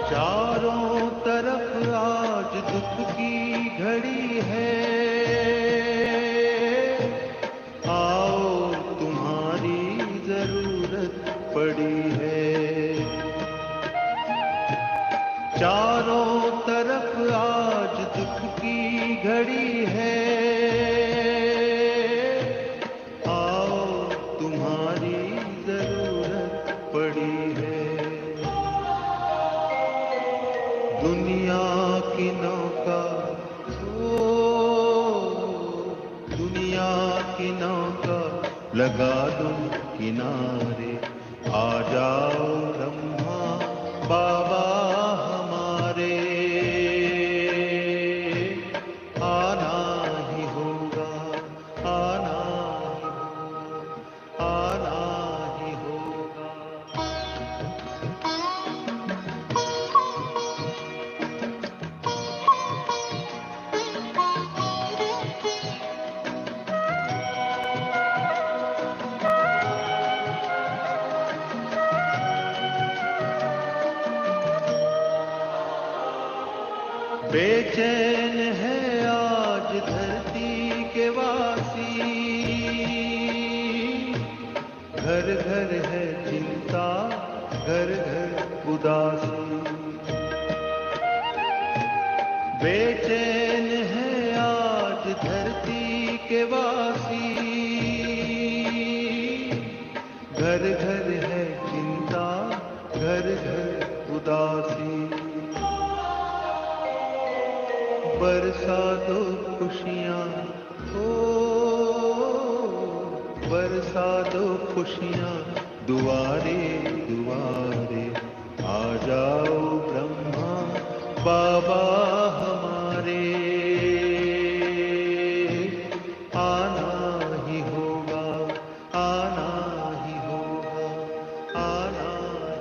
चारों तरफ आज दुख की घड़ी है, आओ तुम्हारी जरूरत पड़ी है। चारों तरफ आज दुख की घड़ी है, आओ तुम्हारी जरूरत पड़ी है। दुनिया की नौका, दुनिया की नौका लगा दो किनारे, आ जाओ ब्रह्मा बाबा हमारे, आना ही होगा, आना ही होगा, आना ही होगा। बेचैन है आज धरती के वासी, घर घर है चिंता, घर घर उदासी। बेचैन है आज धरती के वासी, घर घर है चिंता, घर घर उदासी। बरसा दो खुशियाँ, बरसा दो खुशियाँ दुआरे दुआरे, आ जाओ ब्रह्मा बाबा हमारे, आना ही होगा, आना ही होगा, आना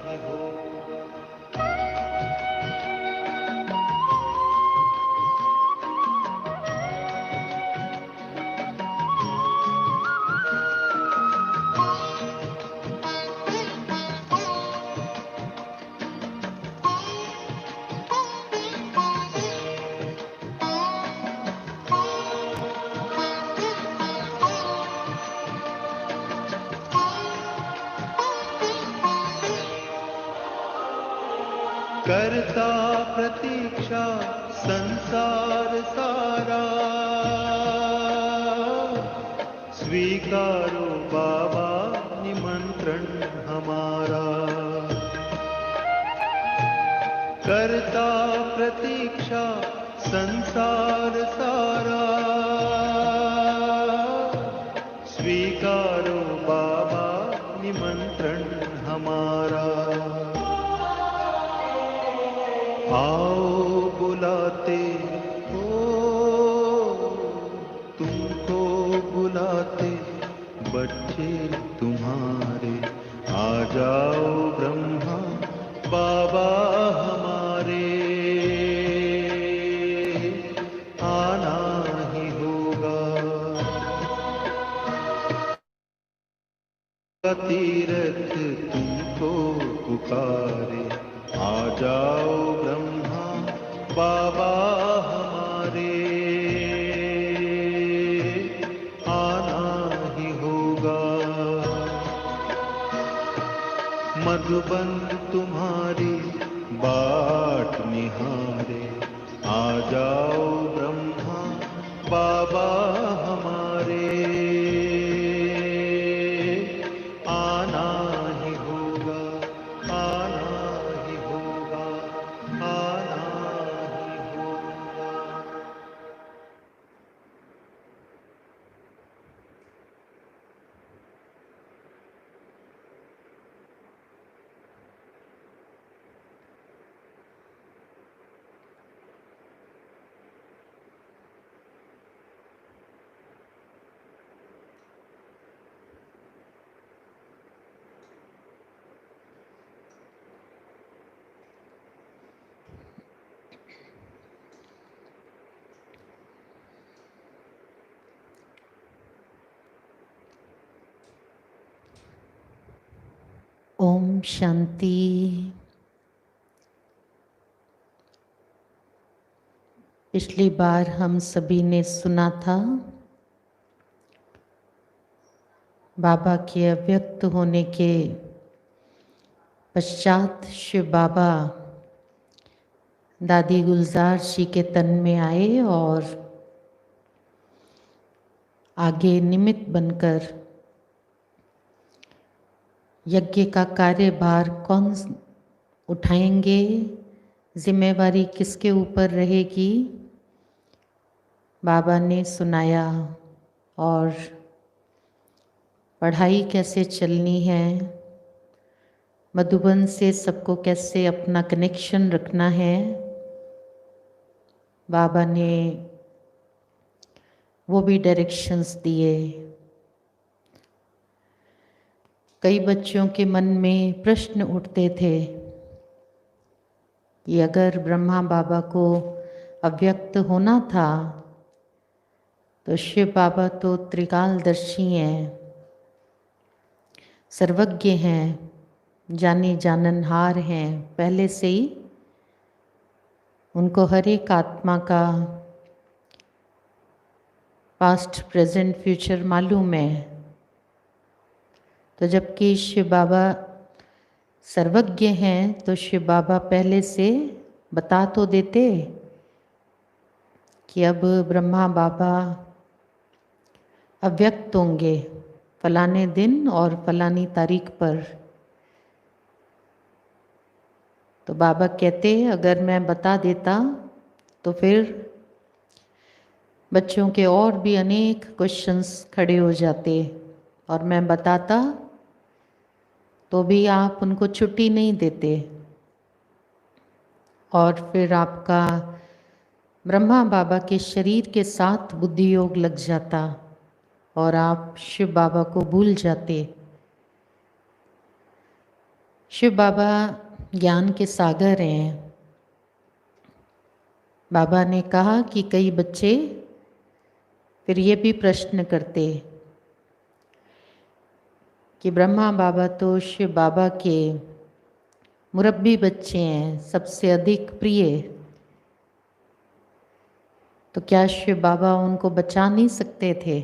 ही होगा। करता प्रतीक्षा संसार सारा, स्वीकारो बाबा निमंत्रण हमारा। करता प्रतीक्षा संसार सारा, स्वीकारो बाबा निमंत्रण हमारा। आओ बुलाते हो, तुमको बुलाते बच्चे तुम्हारे, आ जाओ ब्रह्मा बाबा हमारे, आना ही होगा। तीरथ तुमको पुकारे, आ जाओ ब्रह्मा बाबा हमारे, आना ही होगा। मधुबन तुम्हारी बाट निहारे, आ जाओ ब्रह्मा बाबा हमारे, आना ही होगा, आना ही होगा, आना ही होगा। ओम शांति। पिछली बार हम सभी ने सुना था बाबा के अव्यक्त होने के पश्चात शिव बाबा दादी गुलजार जी के तन में आए और आगे निमित्त बनकर यज्ञ का कार्यभार कौन उठाएंगे, जिम्मेवारी किसके ऊपर रहेगी, बाबा ने सुनाया। और पढ़ाई कैसे चलनी है, मधुबन से सबको कैसे अपना कनेक्शन रखना है, बाबा ने वो भी डायरेक्शंस दिए। कई बच्चों के मन में प्रश्न उठते थे कि अगर ब्रह्मा बाबा को अव्यक्त होना था तो शिव बाबा तो त्रिकालदर्शी हैं, सर्वज्ञ हैं, जाने जाननहार हैं, पहले से ही उनको हर एक आत्मा का पास्ट प्रेजेंट फ्यूचर मालूम है। तो जबकि शिव बाबा सर्वज्ञ हैं तो शिव बाबा पहले से बता तो देते कि अब ब्रह्मा बाबा अव्यक्त होंगे फलाने दिन और फलानी तारीख पर। तो बाबा कहते अगर मैं बता देता तो फिर बच्चों के और भी अनेक क्वेश्चंस खड़े हो जाते, और मैं बताता तो भी आप उनको छुट्टी नहीं देते, और फिर आपका ब्रह्मा बाबा के शरीर के साथ बुद्धि योग लग जाता और आप शिव बाबा को भूल जाते। शिव बाबा ज्ञान के सागर हैं। बाबा ने कहा कि कई बच्चे फिर ये भी प्रश्न करते कि ब्रह्मा बाबा तो शिव बाबा के मुरब्बी बच्चे हैं, सबसे अधिक प्रिय, तो क्या शिव बाबा उनको बचा नहीं सकते थे?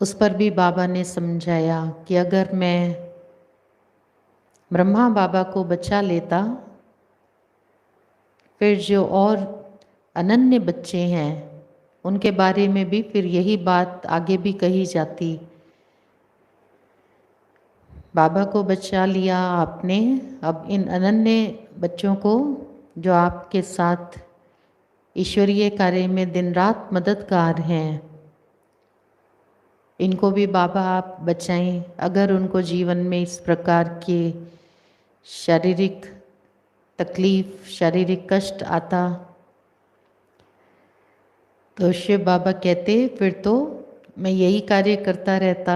उस पर भी बाबा ने समझाया कि अगर मैं ब्रह्मा बाबा को बचा लेता फिर जो और अनन्य बच्चे हैं उनके बारे में भी फिर यही बात आगे भी कही जाती। बाबा को बचा लिया आपने, अब इन अनन्य बच्चों को जो आपके साथ ईश्वरीय कार्य में दिन रात मददगार हैं, इनको भी बाबा आप बचाएं। अगर उनको जीवन में इस प्रकार के शारीरिक तकलीफ, शारीरिक कष्ट आता तो शिव बाबा कहते फिर तो मैं यही कार्य करता रहता,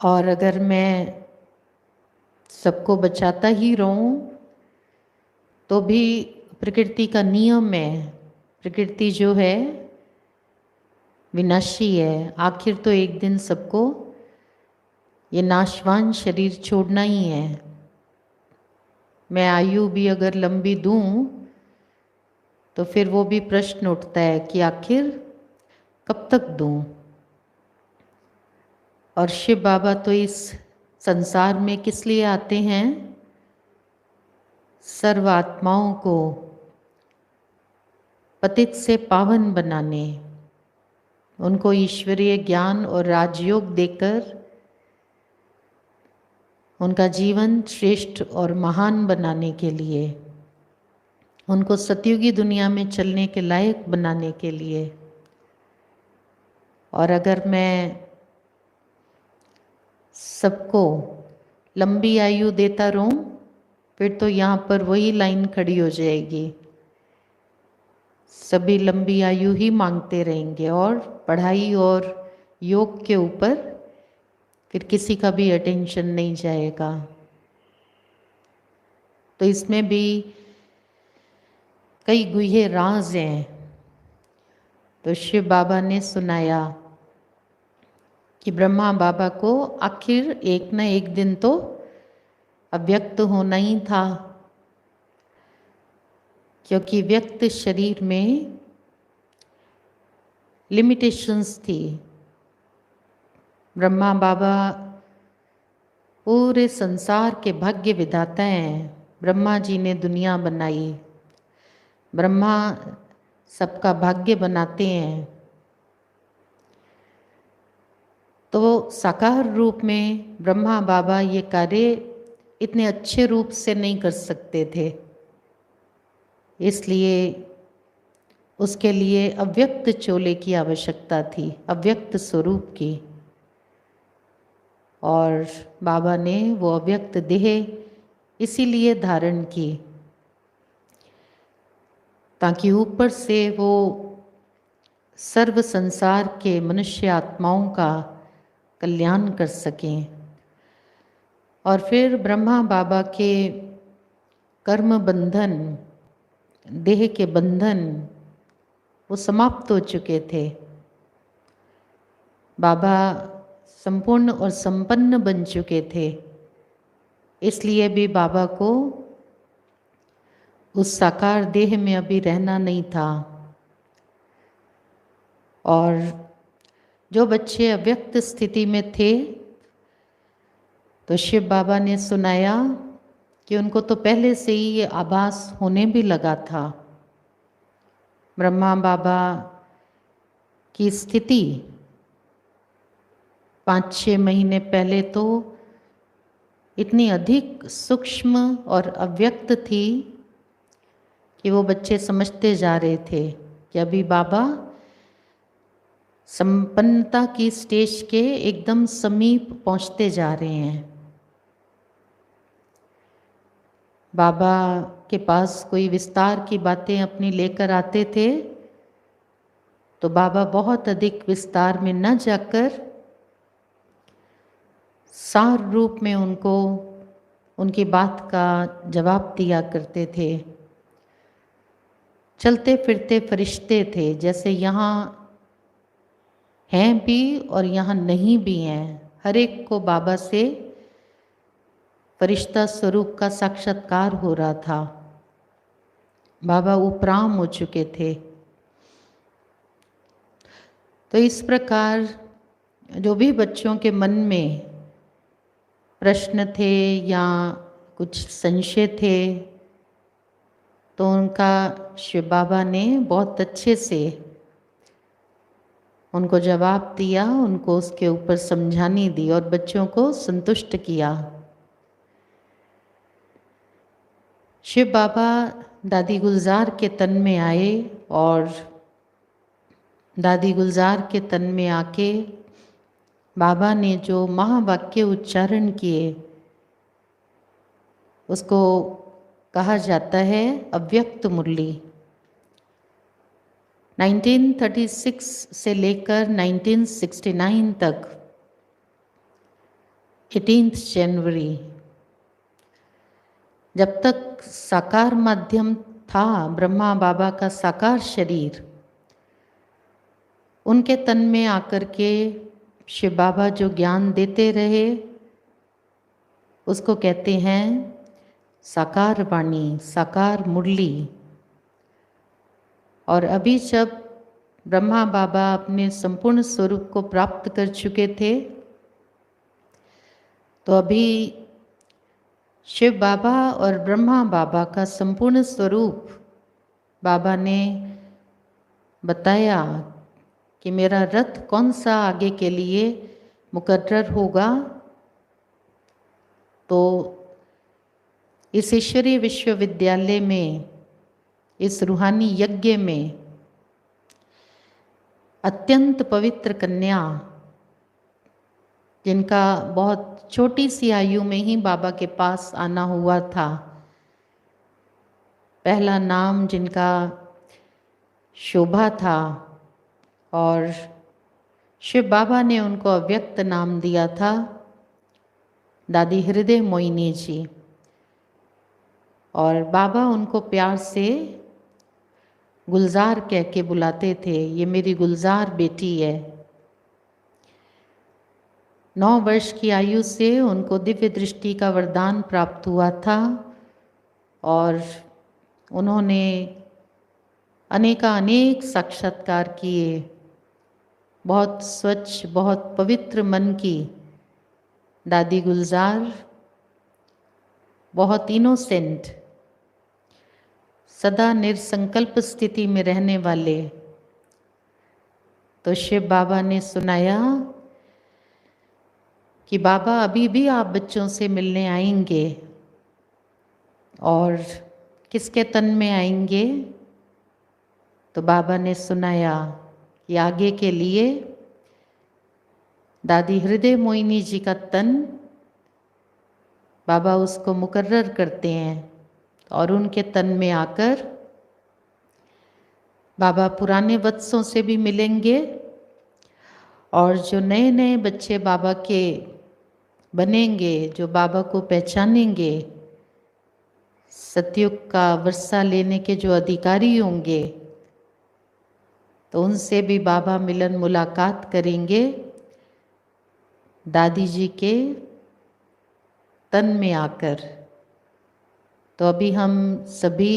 और अगर मैं सबको बचाता ही रहूं तो भी प्रकृति का नियम है, प्रकृति जो है विनाशी है, आखिर तो एक दिन सबको ये नाशवान शरीर छोड़ना ही है। मैं आयु भी अगर लंबी दूं तो फिर वो भी प्रश्न उठता है कि आखिर कब तक दूं। और शिव बाबा तो इस संसार में किस लिए आते हैं? सर्व आत्माओं को पतित से पावन बनाने, उनको ईश्वरीय ज्ञान और राजयोग देकर उनका जीवन श्रेष्ठ और महान बनाने के लिए, उनको सतयुगी दुनिया में चलने के लायक बनाने के लिए। और अगर मैं सबको लंबी आयु देता रहूं फिर तो यहाँ पर वही लाइन खड़ी हो जाएगी, सभी लंबी आयु ही मांगते रहेंगे और पढ़ाई और योग के ऊपर फिर किसी का भी अटेंशन नहीं जाएगा। तो इसमें भी कई गुह्य राज हैं। तो शिव बाबा ने सुनाया कि ब्रह्मा बाबा को आखिर एक न एक दिन तो अव्यक्त होना ही था, क्योंकि व्यक्त शरीर में लिमिटेशंस थी। ब्रह्मा बाबा पूरे संसार के भाग्य विधाता हैं। ब्रह्मा जी ने दुनिया बनाई, ब्रह्मा सबका भाग्य बनाते हैं। तो साकार रूप में ब्रह्मा बाबा ये कार्य इतने अच्छे रूप से नहीं कर सकते थे, इसलिए उसके लिए अव्यक्त चोले की आवश्यकता थी, अव्यक्त स्वरूप की। और बाबा ने वो अव्यक्त देह इसीलिए धारण की ताकि ऊपर से वो सर्व संसार के मनुष्य आत्माओं का कल्याण कर सकें। और फिर ब्रह्मा बाबा के कर्म बंधन, देह के बंधन वो समाप्त हो चुके थे। बाबा संपूर्ण और संपन्न बन चुके थे, इसलिए भी बाबा को उस साकार देह में अभी रहना नहीं था। और जो बच्चे अव्यक्त स्थिति में थे, तो शिव बाबा ने सुनाया कि उनको तो पहले से ही ये आभास होने भी लगा था। ब्रह्मा बाबा की स्थिति 5-6 महीने पहले तो इतनी अधिक सूक्ष्म और अव्यक्त थी कि वो बच्चे समझते जा रहे थे कि अभी बाबा संपन्नता की स्टेज के एकदम समीप पहुंचते जा रहे हैं। बाबा के पास कोई विस्तार की बातें अपनी लेकर आते थे, तो बाबा बहुत अधिक विस्तार में न जाकर सार रूप में उनको उनकी बात का जवाब दिया करते थे। चलते फिरते फरिश्ते थे, जैसे यहाँ हैं भी और यहाँ नहीं भी हैं। हर एक को बाबा से फरिश्ता स्वरूप का साक्षात्कार हो रहा था। बाबा उपराम हो चुके थे। तो इस प्रकार जो भी बच्चों के मन में प्रश्न थे या कुछ संशय थे, तो उनका शिव बाबा ने बहुत अच्छे से उनको जवाब दिया, उनको उसके ऊपर समझानी दी और बच्चों को संतुष्ट किया। शिव बाबा दादी गुलजार के तन में आए और दादी गुलजार के तन में आके बाबा ने जो महावाक्य उच्चारण किए उसको कहा जाता है अव्यक्त मुरली। 1936 से लेकर 1969 तक 18 जनवरी जब तक साकार माध्यम था, ब्रह्मा बाबा का साकार शरीर, उनके तन में आकर के शिव बाबा जो ज्ञान देते रहे उसको कहते हैं साकार वाणी, साकार मुरली। और अभी जब ब्रह्मा बाबा अपने संपूर्ण स्वरूप को प्राप्त कर चुके थे, तो अभी शिव बाबा और ब्रह्मा बाबा का संपूर्ण स्वरूप बाबा ने बताया कि मेरा रथ कौन सा आगे के लिए मुकर्रर होगा। तो इस ईश्वरीय विश्वविद्यालय में, इस रूहानी यज्ञ में अत्यंत पवित्र कन्या, जिनका बहुत छोटी सी आयु में ही बाबा के पास आना हुआ था, पहला नाम जिनका शोभा था, और शिव बाबा ने उनको अव्यक्त नाम दिया था दादी हृदय मोहिनी जी। और बाबा उनको प्यार से गुलजार कह के बुलाते थे, ये मेरी गुलजार बेटी है। 9 वर्ष की आयु से उनको दिव्य दृष्टि का वरदान प्राप्त हुआ था और उन्होंने अनेक साक्षात्कार किए, बहुत स्वच्छ, बहुत पवित्र मन की दादी गुलजार, बहुत इनोसेंट, सदा निरसंकल्प स्थिति में रहने वाले। तो शिव बाबा ने सुनाया कि बाबा अभी भी आप बच्चों से मिलने आएंगे, और किसके तन में आएंगे? तो बाबा ने सुनाया कि आगे के लिए दादी हृदय मोहिनी जी का तन बाबा उसको मुकर्रर करते हैं, और उनके तन में आकर बाबा पुराने वत्सों से भी मिलेंगे, और जो नए नए बच्चे बाबा के बनेंगे, जो बाबा को पहचानेंगे, सतयुग का वर्षा लेने के जो अधिकारी होंगे, तो उनसे भी बाबा मिलन मुलाकात करेंगे दादी जी के तन में आकर। तो अभी हम सभी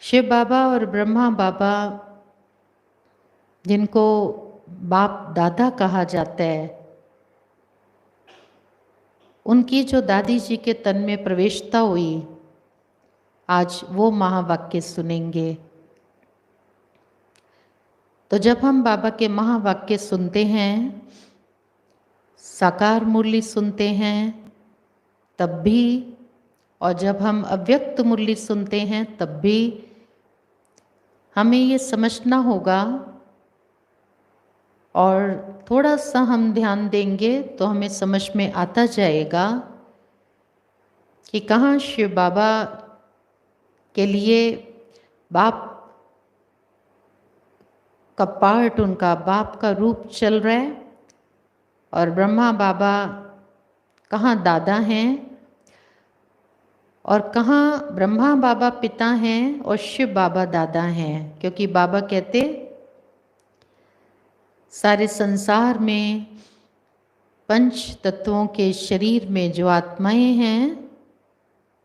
शिव बाबा और ब्रह्मा बाबा, जिनको बाप दादा कहा जाता है, उनकी जो दादी जी के तन में प्रवेशता हुई, आज वो महावाक्य सुनेंगे। तो जब हम बाबा के महावाक्य सुनते हैं, साकार मुरली सुनते हैं, तब भी, और जब हम अव्यक्त मुरली सुनते हैं तब भी हमें ये समझना होगा, और थोड़ा सा हम ध्यान देंगे तो हमें समझ में आता जाएगा कि कहाँ शिव बाबा के लिए बाप का पार्ट, उनका बाप का रूप चल रहा है, और ब्रह्मा बाबा कहाँ दादा हैं, और कहाँ ब्रह्मा बाबा पिता हैं और शिव बाबा दादा हैं। क्योंकि बाबा कहते सारे संसार में पंच तत्वों के शरीर में जो आत्माएं हैं,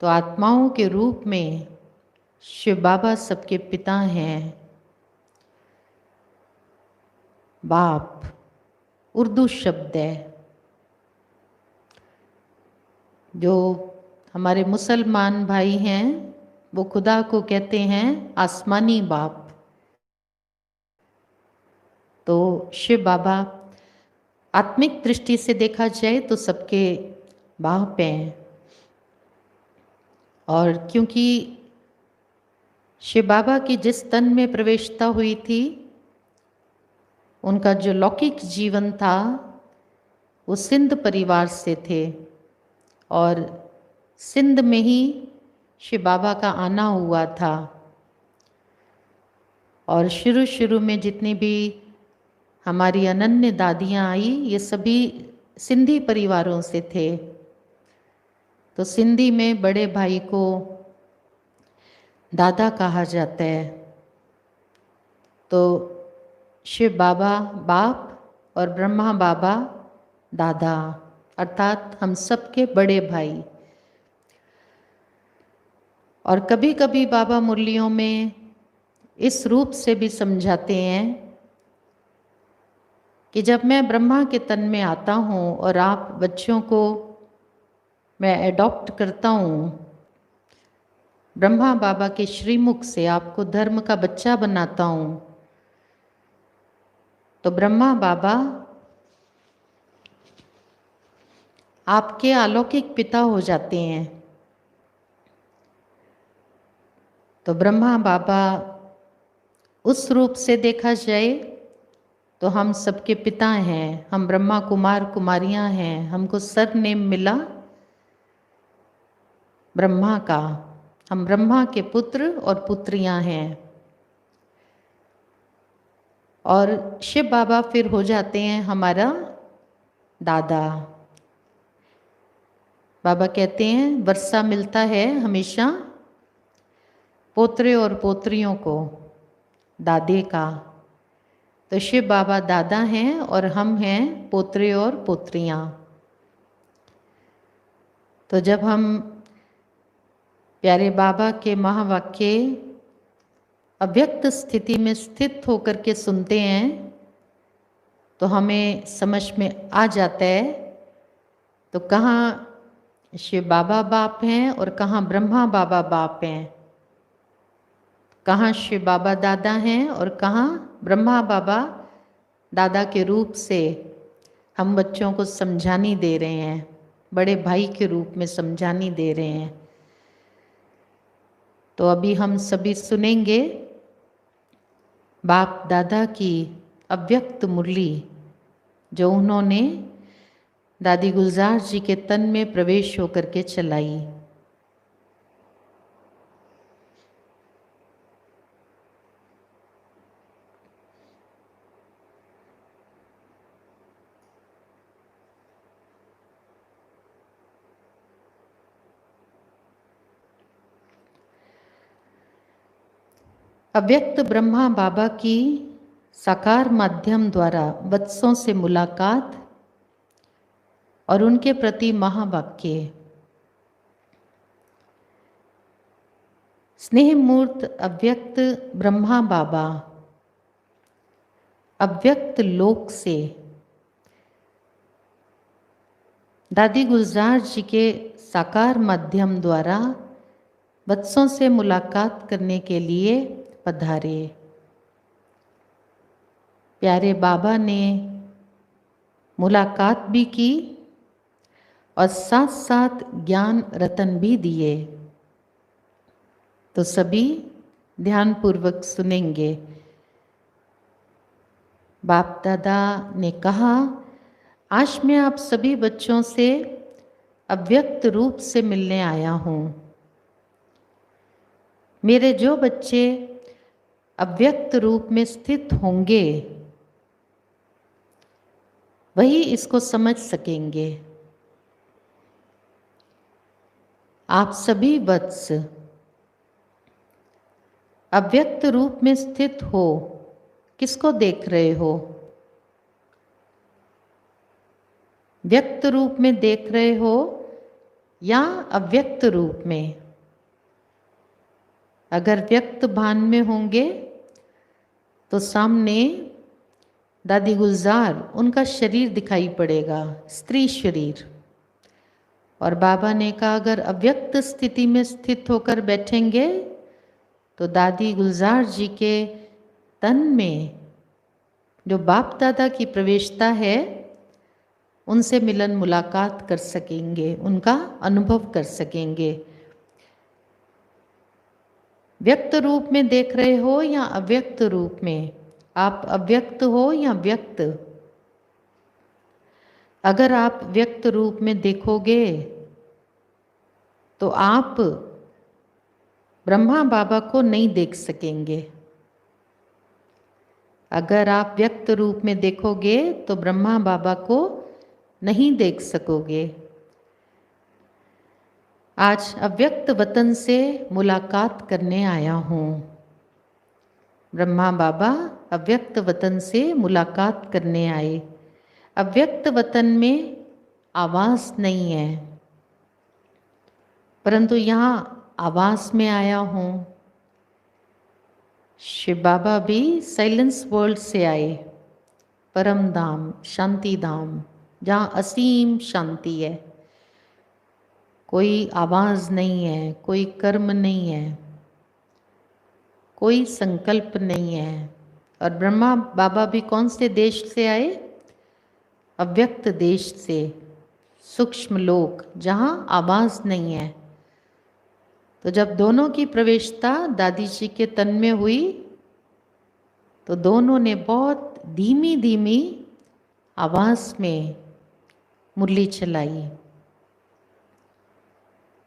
तो आत्माओं के रूप में शिव बाबा सबके पिता हैं। बाप उर्दू शब्द है, जो हमारे मुसलमान भाई हैं वो खुदा को कहते हैं आसमानी बाप। तो शिव बाबा आत्मिक दृष्टि से देखा जाए तो सबके बाप हैं, और क्योंकि शिव बाबा की जिस तन में प्रवेशता हुई थी, उनका जो लौकिक जीवन था वो सिंध परिवार से थे, और सिंध में ही शिव बाबा का आना हुआ था। और शुरू में जितनी भी हमारी अनन्य दादियाँ आई, ये सभी सिंधी परिवारों से थे। तो सिंधी में बड़े भाई को दादा कहा जाता है। तो शिव बाबा बाप और ब्रह्मा बाबा दादा, अर्थात हम सबके बड़े भाई। और कभी कभी बाबा मुरलियों में इस रूप से भी समझाते हैं कि जब मैं ब्रह्मा के तन में आता हूँ और आप बच्चों को मैं एडॉप्ट करता हूँ, ब्रह्मा बाबा के श्रीमुख से आपको धर्म का बच्चा बनाता हूँ, तो ब्रह्मा बाबा आपके अलौकिक पिता हो जाते हैं। तो ब्रह्मा बाबा उस रूप से देखा जाए तो हम सबके पिता हैं, हम ब्रह्मा कुमार कुमारियां हैं, हमको सरनेम मिला ब्रह्मा का, हम ब्रह्मा के पुत्र और पुत्रियां हैं। और शिव बाबा फिर हो जाते हैं हमारा दादा। बाबा कहते हैं वर्षा मिलता है हमेशा पोतरे और पोत्रियों को दादे का। तो शिव बाबा दादा हैं और हम हैं पोतरे और पोत्रियां। तो जब हम प्यारे बाबा के महावाक्य अव्यक्त स्थिति में स्थित होकर के सुनते हैं तो हमें समझ में आ जाता है तो कहाँ शिव बाबा बाप हैं और कहाँ ब्रह्मा बाबा बाप हैं, कहाँ शिव बाबा दादा हैं और कहाँ ब्रह्मा बाबा दादा के रूप से हम बच्चों को समझानी दे रहे हैं, बड़े भाई के रूप में समझानी दे रहे हैं। तो अभी हम सभी सुनेंगे बाप दादा की अव्यक्त मुरली जो उन्होंने दादी गुलजार जी के तन में प्रवेश होकर के चलाई। अव्यक्त ब्रह्मा बाबा की साकार माध्यम द्वारा वत्सों से मुलाकात और उनके प्रति महावाक्य। स्नेह मूर्त अव्यक्त ब्रह्मा बाबा अव्यक्त लोक से दादी गुलजार जी के साकार माध्यम द्वारा वत्सों से मुलाकात करने के लिए पधारे। प्यारे बाबा ने मुलाकात भी की और साथ साथ ज्ञान रतन भी दिए। तो सभी ध्यानपूर्वक सुनेंगे। बाप दादा ने कहा, आज मैं आप सभी बच्चों से अव्यक्त रूप से मिलने आया हूँ। मेरे जो बच्चे अव्यक्त रूप में स्थित होंगे वही इसको समझ सकेंगे। आप सभी वत्स अव्यक्त रूप में स्थित हो, किसको देख रहे हो? व्यक्त रूप में देख रहे हो या अव्यक्त रूप में? अगर व्यक्त भान में होंगे तो सामने दादी गुलजार उनका शरीर दिखाई पड़ेगा, स्त्री शरीर। और बाबा ने कहा अगर अव्यक्त स्थिति में स्थित होकर बैठेंगे तो दादी गुलजार जी के तन में जो बाप दादा की प्रवेशता है उनसे मिलन मुलाकात कर सकेंगे, उनका अनुभव कर सकेंगे। व्यक्त रूप में देख रहे हो या अव्यक्त रूप में? आप अव्यक्त हो या व्यक्त? अगर आप व्यक्त रूप में देखोगे तो आप ब्रह्मा बाबा को नहीं देख सकेंगे। अगर आप व्यक्त रूप में देखोगे तो ब्रह्मा बाबा को नहीं देख सकोगे। आज अव्यक्त वतन से मुलाकात करने आया हूँ। ब्रह्मा बाबा अव्यक्त वतन से मुलाकात करने आए। अव्यक्त वतन में आवास नहीं है, परंतु यहाँ आवास में आया हूँ। शिव बाबा भी साइलेंस वर्ल्ड से आए, परम धाम, शांति धाम, जहाँ असीम शांति है। कोई आवाज़ नहीं है, कोई कर्म नहीं है, कोई संकल्प नहीं है। और ब्रह्मा बाबा भी कौन से देश से आए? अव्यक्त देश से, सूक्ष्म लोक, जहाँ आवाज़ नहीं है। तो जब दोनों की प्रवेशता दादी जी के तन में हुई तो दोनों ने बहुत धीमी धीमी आवाज़ में मुरली चलाई।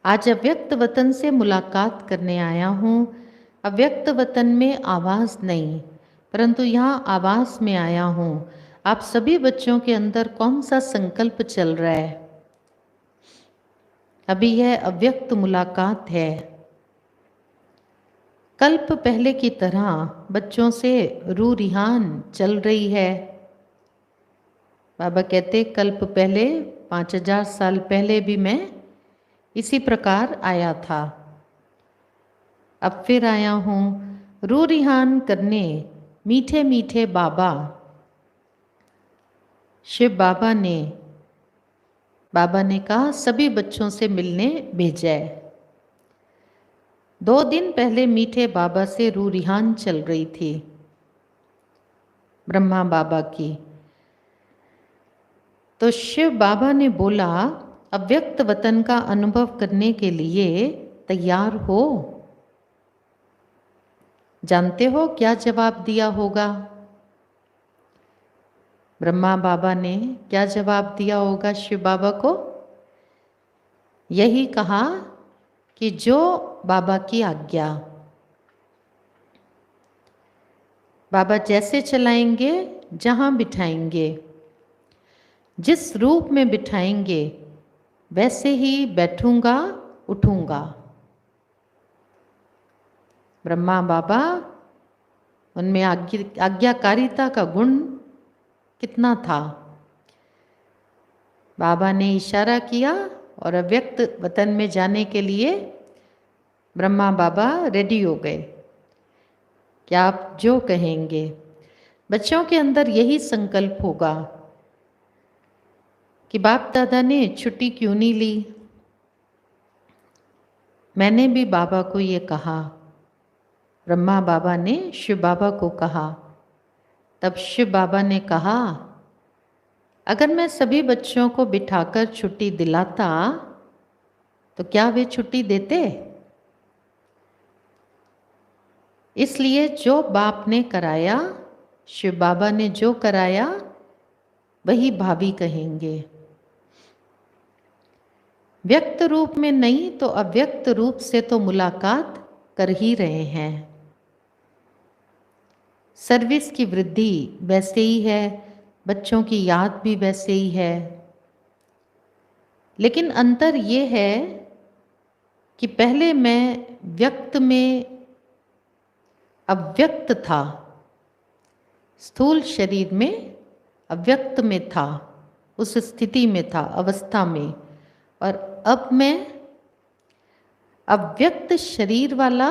आज अव्यक्त वतन से मुलाकात करने आया हूँ। अव्यक्त वतन में आवाज़ नहीं, परंतु यहाँ आवाज़ में आया हूँ। आप सभी बच्चों के अंदर कौन सा संकल्प चल रहा है? अभी यह अव्यक्त मुलाकात है। कल्प पहले की तरह बच्चों से रू रिहान चल रही है। बाबा कहते कल्प पहले 5000 साल पहले भी मैं इसी प्रकार आया था। अब फिर आया हूँ रू रिहान करने मीठे मीठे बाबा। शिव बाबा ने कहा सभी बच्चों से मिलने भेजा है। 2 दिन पहले मीठे बाबा से रू रिहान चल रही थी ब्रह्मा बाबा की। तो शिव बाबा ने बोला अव्यक्त वतन का अनुभव करने के लिए तैयार हो? जानते हो क्या जवाब दिया होगा? ब्रह्मा बाबा ने क्या जवाब दिया होगा शिव बाबा को? यही कहा कि जो बाबा की आज्ञा, बाबा जैसे चलाएंगे, जहाँ बिठाएंगे, जिस रूप में बिठाएंगे वैसे ही बैठूंगा उठूंगा। ब्रह्मा बाबा, उनमें आज्ञाकारिता का गुण कितना था। बाबा ने इशारा किया और अव्यक्त वतन में जाने के लिए ब्रह्मा बाबा रेडी हो गए कि आप जो कहेंगे। बच्चों के अंदर यही संकल्प होगा कि बाप दादा ने छुट्टी क्यों नहीं ली। मैंने भी बाबा को ये कहा, ब्रह्मा बाबा ने शिव बाबा को कहा। तब शिव बाबा ने कहा अगर मैं सभी बच्चों को बिठाकर छुट्टी दिलाता तो क्या वे छुट्टी देते? इसलिए जो बाप ने कराया, शिव बाबा ने जो कराया वही भाभी कहेंगे। व्यक्त रूप में नहीं तो अव्यक्त रूप से तो मुलाकात कर ही रहे हैं। सर्विस की वृद्धि वैसे ही है, बच्चों की याद भी वैसे ही है, लेकिन अंतर ये है कि पहले मैं व्यक्त में अव्यक्त था, स्थूल शरीर में अव्यक्त में था, उस स्थिति में था, अवस्था में। और अब मैं अव्यक्त शरीर वाला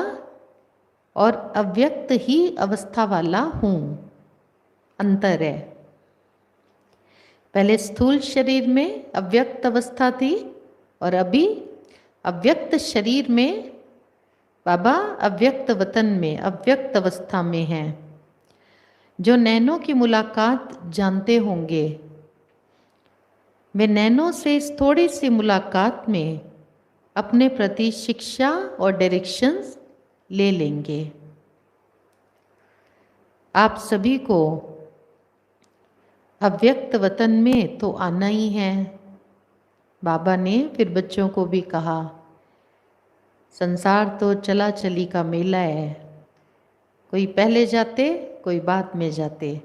और अव्यक्त ही अवस्था वाला हूँ। अंतर है। पहले स्थूल शरीर में अव्यक्त अवस्था थी और अभी अव्यक्त शरीर में बाबा अव्यक्त वतन में अव्यक्त अवस्था में हैं। जो नैनों की मुलाकात जानते होंगे, वे नैनों से इस थोड़ी सी मुलाकात में अपने प्रति शिक्षा और डायरेक्शंस ले लेंगे। आप सभी को अव्यक्त वतन में तो आना ही है। बाबा ने फिर बच्चों को भी कहा संसार तो चला चली का मेला है, कोई पहले जाते कोई बाद में जाते।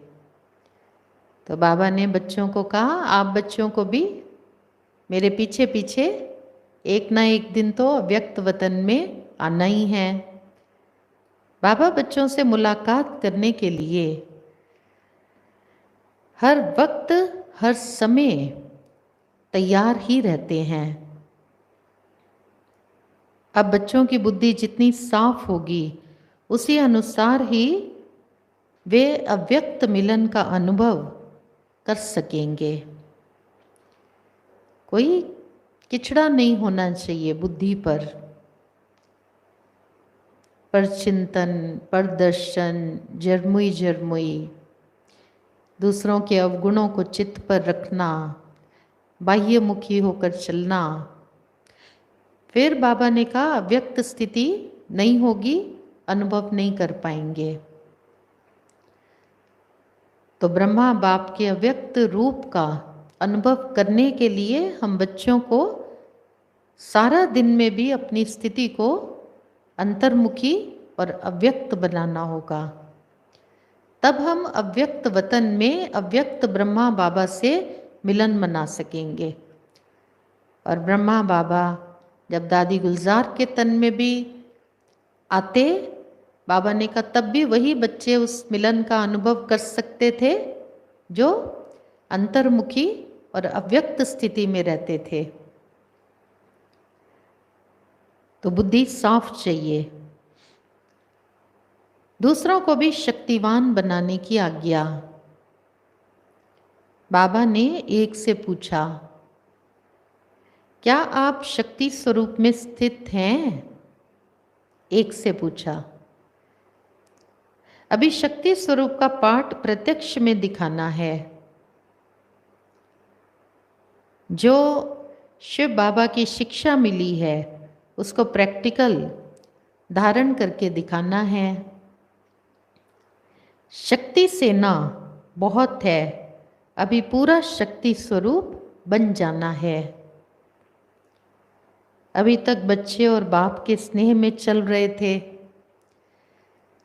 तो बाबा ने बच्चों को कहा आप बच्चों को भी मेरे पीछे पीछे एक ना एक दिन तो अव्यक्त वतन में आना ही है। बाबा बच्चों से मुलाकात करने के लिए हर वक्त हर समय तैयार ही रहते हैं। अब बच्चों की बुद्धि जितनी साफ होगी उसी अनुसार ही वे अव्यक्त मिलन का अनुभव कर सकेंगे। कोई किचड़ा नहीं होना चाहिए बुद्धि पर चिंतन, पर दर्शन, जरमुई जरमुई, दूसरों के अवगुणों को चित्त पर रखना, बाह्यमुखी होकर चलना। फिर बाबा ने कहा अव्यक्त स्थिति नहीं होगी, अनुभव नहीं कर पाएंगे। तो ब्रह्मा बाप के अव्यक्त रूप का अनुभव करने के लिए हम बच्चों को सारा दिन में भी अपनी स्थिति को अंतर्मुखी और अव्यक्त बनाना होगा। तब हम अव्यक्त वतन में अव्यक्त ब्रह्मा बाबा से मिलन मना सकेंगे। और ब्रह्मा बाबा जब दादी गुलजार के तन में भी आते, बाबा ने कहा तब भी वही बच्चे उस मिलन का अनुभव कर सकते थे जो अंतर्मुखी और अव्यक्त स्थिति में रहते थे। तो बुद्धि साफ चाहिए। दूसरों को भी शक्तिवान बनाने की आज्ञा। बाबा ने एक से पूछा, क्या आप शक्ति स्वरूप में स्थित हैं? एक से पूछा। अभी शक्ति स्वरूप का पाठ प्रत्यक्ष में दिखाना है। जो शिव बाबा की शिक्षा मिली है उसको प्रैक्टिकल धारण करके दिखाना है। शक्ति सेना बहुत है, अभी पूरा शक्ति स्वरूप बन जाना है। अभी तक बच्चे और बाप के स्नेह में चल रहे थे।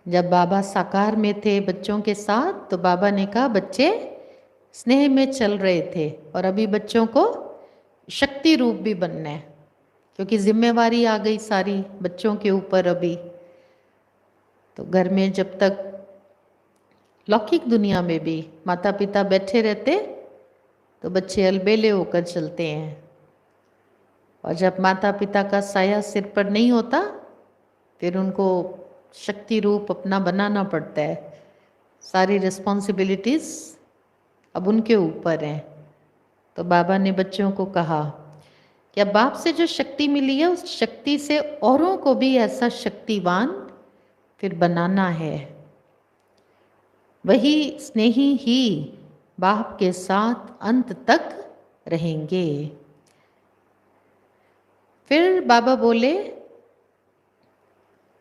जब बाबा साकार में थे बच्चों के साथ तो बाबा ने कहा बच्चे स्नेह में चल रहे थे, और अभी बच्चों को शक्ति रूप भी बनना है, क्योंकि जिम्मेवारी आ गई सारी बच्चों के ऊपर। अभी तो घर में जब तक लौकिक दुनिया में भी माता पिता बैठे रहते तो बच्चे अलबेले होकर चलते हैं, और जब माता पिता का साया सिर पर नहीं होता फिर उनको शक्ति रूप अपना बनाना पड़ता है। सारी रिस्पॉन्सिबिलिटीज़ अब उनके ऊपर हैं। तो बाबा ने बच्चों को कहा कि अब बाप से जो शक्ति मिली है उस शक्ति से औरों को भी ऐसा शक्तिवान फिर बनाना है। वही स्नेही ही बाप के साथ अंत तक रहेंगे। फिर बाबा बोले,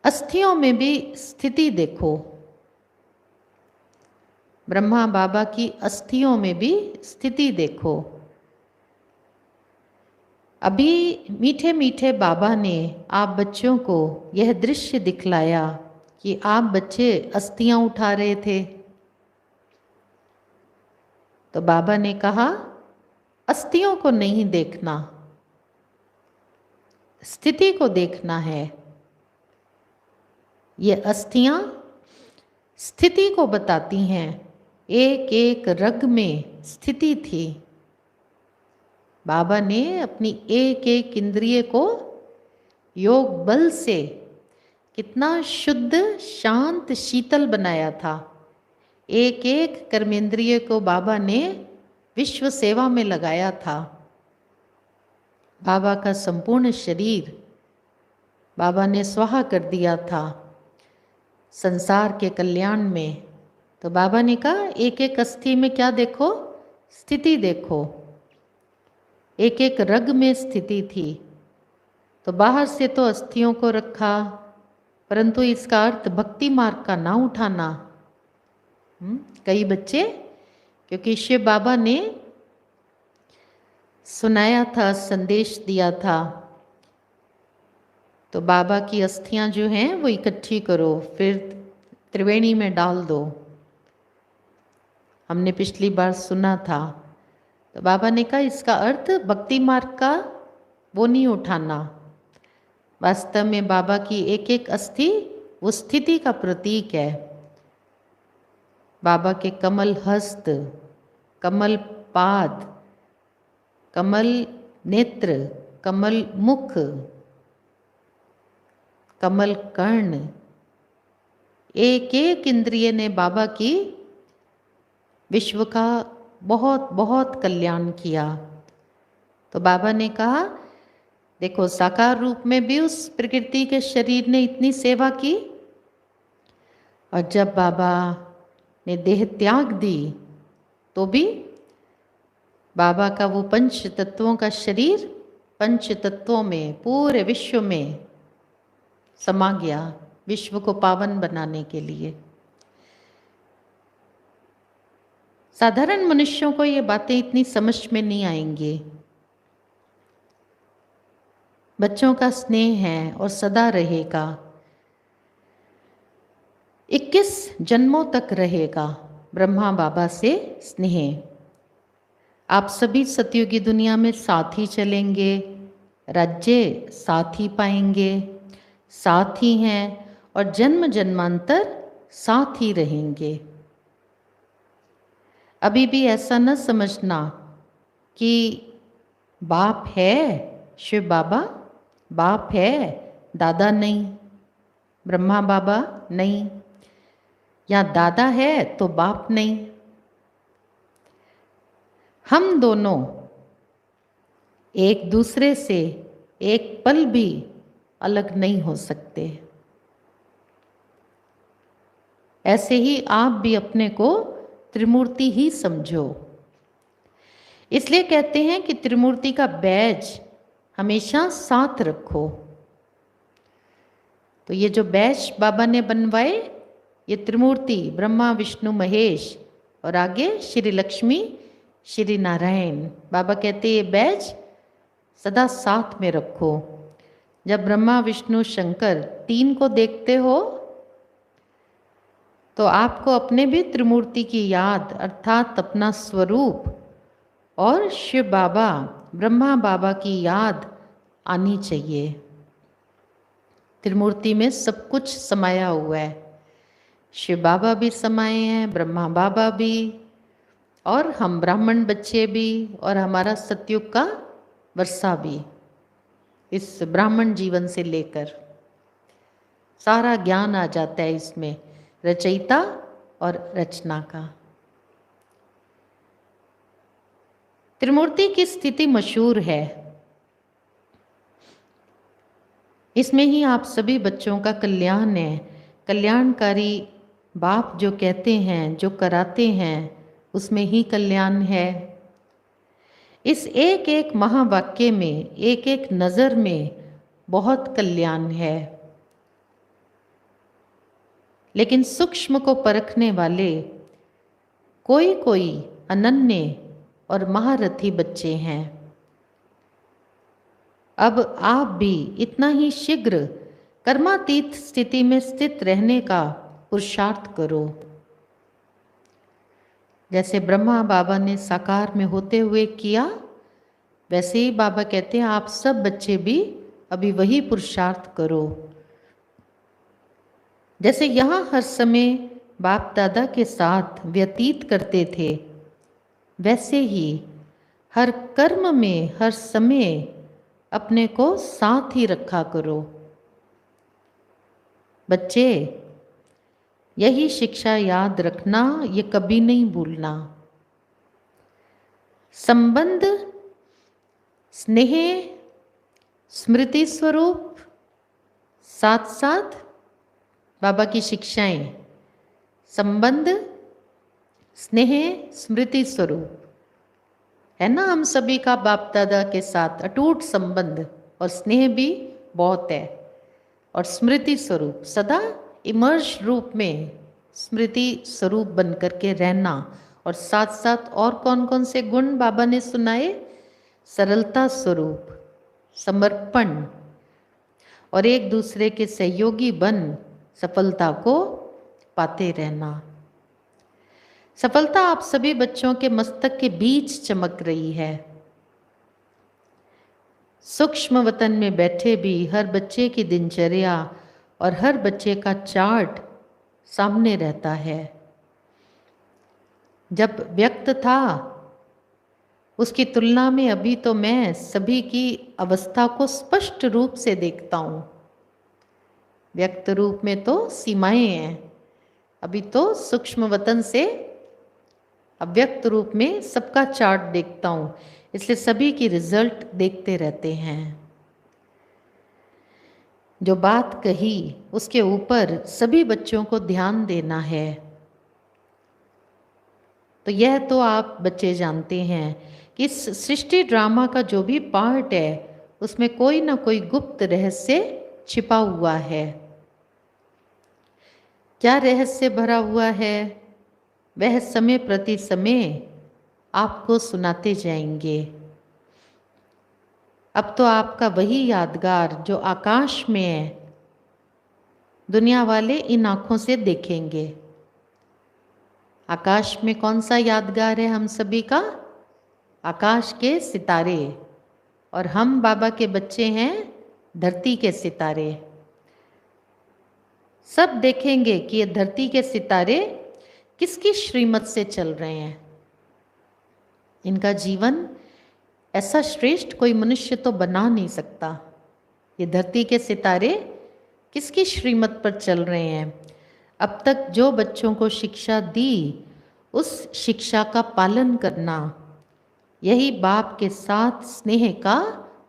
अस्थियों में भी स्थिति देखो। ब्रह्मा बाबा की अस्थियों में भी स्थिति देखो। अभी मीठे मीठे बाबा ने आप बच्चों को यह दृश्य दिखलाया कि आप बच्चे अस्थियां उठा रहे थे। तो बाबा ने कहा अस्थियों को नहीं देखना, स्थिति को देखना है। ये अस्थियां स्थिति को बताती हैं। एक एक रग में स्थिति थी। बाबा ने अपनी एक एक इंद्रिय को योग बल से कितना शुद्ध शांत शीतल बनाया था। एक एक कर्मेंद्रिय को बाबा ने विश्व सेवा में लगाया था। बाबा का संपूर्ण शरीर बाबा ने स्वाहा कर दिया था संसार के कल्याण में। तो बाबा ने कहा एक एक अस्थि में क्या देखो, स्थिति देखो। एक एक रग में स्थिति थी। तो बाहर से तो अस्थियों को रखा, परंतु इसका अर्थ भक्ति मार्ग का ना उठाना। कई बच्चे, क्योंकि शिव बाबा ने सुनाया था, संदेश दिया था, तो बाबा की अस्थियां जो हैं वो इकट्ठी करो, फिर त्रिवेणी में डाल दो। हमने पिछली बार सुना था। तो बाबा ने कहा इसका अर्थ भक्ति मार्ग का वो नहीं उठाना। वास्तव में बाबा की एक एक अस्थि वो स्थिति का प्रतीक है। बाबा के कमल हस्त, कमल पाद, कमल नेत्र, कमल मुख, कमल कर्ण, एक एक इंद्रिय ने बाबा की विश्व का बहुत बहुत कल्याण किया। तो बाबा ने कहा देखो साकार रूप में भी उस प्रकृति के शरीर ने इतनी सेवा की, और जब बाबा ने देह त्याग दी तो भी बाबा का वो पंच तत्वों का शरीर पंच तत्वों में पूरे विश्व में समा गया, विश्व को पावन बनाने के लिए। साधारण मनुष्यों को ये बातें इतनी समझ में नहीं आएंगी। बच्चों का स्नेह है और सदा रहेगा, 21 जन्मों तक रहेगा ब्रह्मा बाबा से स्नेह। आप सभी सतयुगी दुनिया में साथ ही चलेंगे, राज्य साथ ही पाएंगे, साथ ही हैं और जन्म जन्मांतर साथ ही रहेंगे। अभी भी ऐसा न समझना कि बाप है शिव बाबा, बाप है दादा नहीं, ब्रह्मा बाबा नहीं। या दादा है तो बाप नहीं। हम दोनों एक दूसरे से एक पल भी अलग नहीं हो सकते। ऐसे ही आप भी अपने को त्रिमूर्ति ही समझो। इसलिए कहते हैं कि त्रिमूर्ति का बैज हमेशा साथ रखो। तो ये जो बैज बाबा ने बनवाए, ये त्रिमूर्ति ब्रह्मा विष्णु महेश और आगे श्री लक्ष्मी श्री नारायण, बाबा कहते ये बैज सदा साथ में रखो। जब ब्रह्मा विष्णु शंकर तीन को देखते हो तो आपको अपने भी त्रिमूर्ति की याद अर्थात अपना स्वरूप और शिव बाबा ब्रह्मा बाबा की याद आनी चाहिए। त्रिमूर्ति में सब कुछ समाया हुआ है। शिव बाबा भी समाये हैं, ब्रह्मा बाबा भी, और हम ब्राह्मण बच्चे भी, और हमारा सतयुग का वर्षा भी। इस ब्राह्मण जीवन से लेकर सारा ज्ञान आ जाता है इसमें, रचयिता और रचना का। त्रिमूर्ति की स्थिति मशहूर है। इसमें ही आप सभी बच्चों का कल्याण है। कल्याणकारी बाप जो कहते हैं, जो कराते हैं, उसमें ही कल्याण है। इस एक एक महावाक्य में, एक एक नज़र में बहुत कल्याण है। लेकिन सूक्ष्म को परखने वाले कोई कोई अनन्य और महारथी बच्चे हैं। अब आप भी इतना ही शीघ्र कर्मातीत स्थिति में स्थित रहने का पुरुषार्थ करो। जैसे ब्रह्मा बाबा ने साकार में होते हुए किया, वैसे ही बाबा कहते हैं आप सब बच्चे भी अभी वही पुरुषार्थ करो। जैसे यहाँ हर समय बाप दादा के साथ व्यतीत करते थे, वैसे ही हर कर्म में हर समय अपने को साथ ही रखा करो। बच्चे, यही शिक्षा याद रखना, ये कभी नहीं भूलना। संबंध, स्नेह, स्मृति स्वरूप, साथ साथ बाबा की शिक्षाएं, संबंध, स्नेह, स्मृति स्वरूप है ना। हम सभी का बाप दादा के साथ अटूट संबंध और स्नेह भी बहुत है, और स्मृति स्वरूप सदा इमर्ज रूप में स्मृति स्वरूप बन करके रहना। और साथ साथ और कौन कौन से गुण बाबा ने सुनाए? सरलता स्वरूप, समर्पण, और एक दूसरे के सहयोगी बन सफलता को पाते रहना। सफलता आप सभी बच्चों के मस्तक के बीच चमक रही है। सूक्ष्म वतन में बैठे भी हर बच्चे की दिनचर्या और हर बच्चे का चार्ट सामने रहता है। जब व्यक्त था उसकी तुलना में अभी तो मैं सभी की अवस्था को स्पष्ट रूप से देखता हूँ। व्यक्त रूप में तो सीमाएं हैं, अभी तो सूक्ष्म वतन से अव्यक्त रूप में सबका चार्ट देखता हूँ, इसलिए सभी की रिजल्ट देखते रहते हैं। जो बात कही उसके ऊपर सभी बच्चों को ध्यान देना है। तो यह तो आप बच्चे जानते हैं कि इस सृष्टि ड्रामा का जो भी पार्ट है उसमें कोई ना कोई गुप्त रहस्य छिपा हुआ है। क्या रहस्य भरा हुआ है, वह समय प्रति समय आपको सुनाते जाएंगे। अब तो आपका वही यादगार जो आकाश में है, दुनिया वाले इन आँखों से देखेंगे। आकाश में कौन सा यादगार है हम सभी का? आकाश के सितारे, और हम बाबा के बच्चे हैं धरती के सितारे। सब देखेंगे कि ये धरती के सितारे किसकी श्रीमत से चल रहे हैं। इनका जीवन ऐसा श्रेष्ठ कोई मनुष्य तो बना नहीं सकता। ये धरती के सितारे किसकी श्रीमत पर चल रहे हैं? अब तक जो बच्चों को शिक्षा दी उस शिक्षा का पालन करना, यही बाप के साथ स्नेह का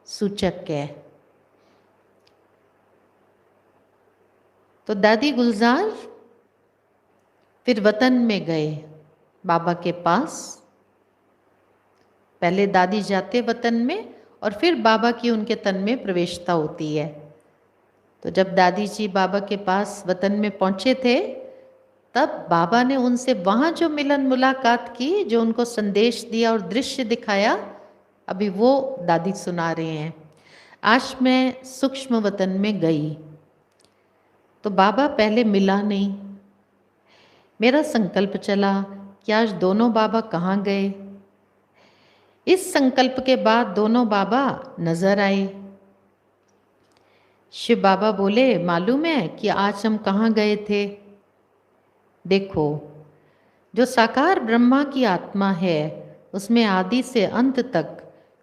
सूचक है। तो दादी गुलजार फिर वतन में गए बाबा के पास। पहले दादी जाते वतन में और फिर बाबा की उनके तन में प्रवेशता होती है। तो जब दादी जी बाबा के पास वतन में पहुंचे थे, तब बाबा ने उनसे वहाँ जो मिलन मुलाकात की, जो उनको संदेश दिया और दृश्य दिखाया, अभी वो दादी सुना रहे हैं। आज मैं सूक्ष्म वतन में गई तो बाबा पहले मिला नहीं। मेरा संकल्प चला कि आज दोनों बाबा कहाँ गए। इस संकल्प के बाद दोनों बाबा नजर आए। शिव बाबा बोले, मालूम है कि आज हम कहाँ गए थे? देखो, जो साकार ब्रह्मा की आत्मा है उसमें आदि से अंत तक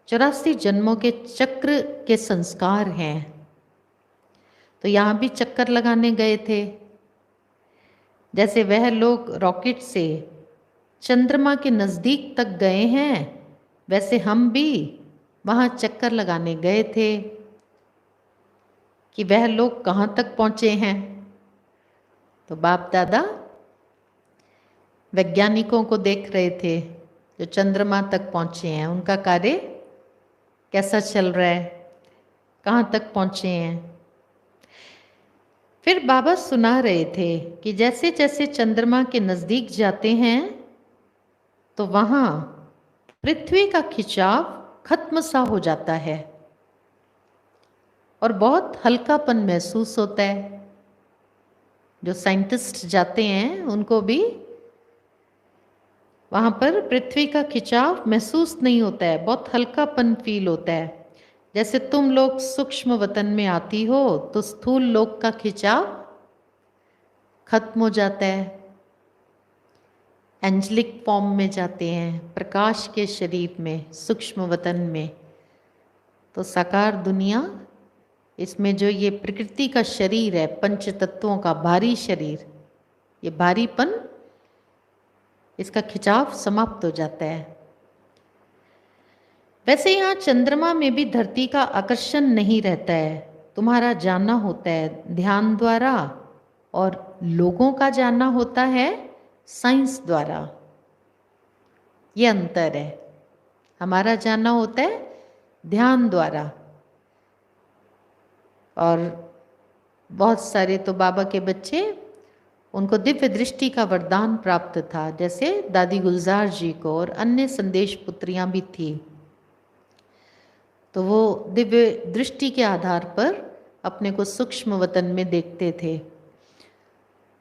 84 जन्मों के चक्र के संस्कार हैं। तो यहाँ भी चक्कर लगाने गए थे। जैसे वह लोग रॉकेट से चंद्रमा के नज़दीक तक गए हैं, वैसे हम भी वहाँ चक्कर लगाने गए थे कि वह लोग कहाँ तक पहुँचे हैं। तो बाप दादा वैज्ञानिकों को देख रहे थे जो चंद्रमा तक पहुँचे हैं, उनका कार्य कैसा चल रहा है, कहाँ तक पहुँचे हैं। फिर बाबा सुना रहे थे कि जैसे जैसे चंद्रमा के नज़दीक जाते हैं तो वहाँ पृथ्वी का खिंचाव खत्म सा हो जाता है और बहुत हल्कापन महसूस होता है। जो साइंटिस्ट जाते हैं उनको भी वहाँ पर पृथ्वी का खिंचाव महसूस नहीं होता है, बहुत हल्कापन फील होता है। जैसे तुम लोग सूक्ष्म वतन में आती हो तो स्थूल लोक का खिंचाव खत्म हो जाता है, एंजलिक फॉर्म में जाते हैं, प्रकाश के शरीर में, सूक्ष्म वतन में। तो साकार दुनिया, इसमें जो ये प्रकृति का शरीर है, पंच तत्वों का भारी शरीर, ये भारीपन, इसका खिंचाव समाप्त हो जाता है। वैसे यहाँ चंद्रमा में भी धरती का आकर्षण नहीं रहता है, तुम्हारा जानना होता है ध्यान द्वारा और लोगों का जानना होता है साइंस द्वारा। ये अंतर है। हमारा जानना होता है ध्यान द्वारा, और बहुत सारे तो बाबा के बच्चे, उनको दिव्य दृष्टि का वरदान प्राप्त था, जैसे दादी गुलजार जी को, और अन्य संदेश पुत्रियां भी थी। तो वो दिव्य दृष्टि के आधार पर अपने को सूक्ष्म वतन में देखते थे।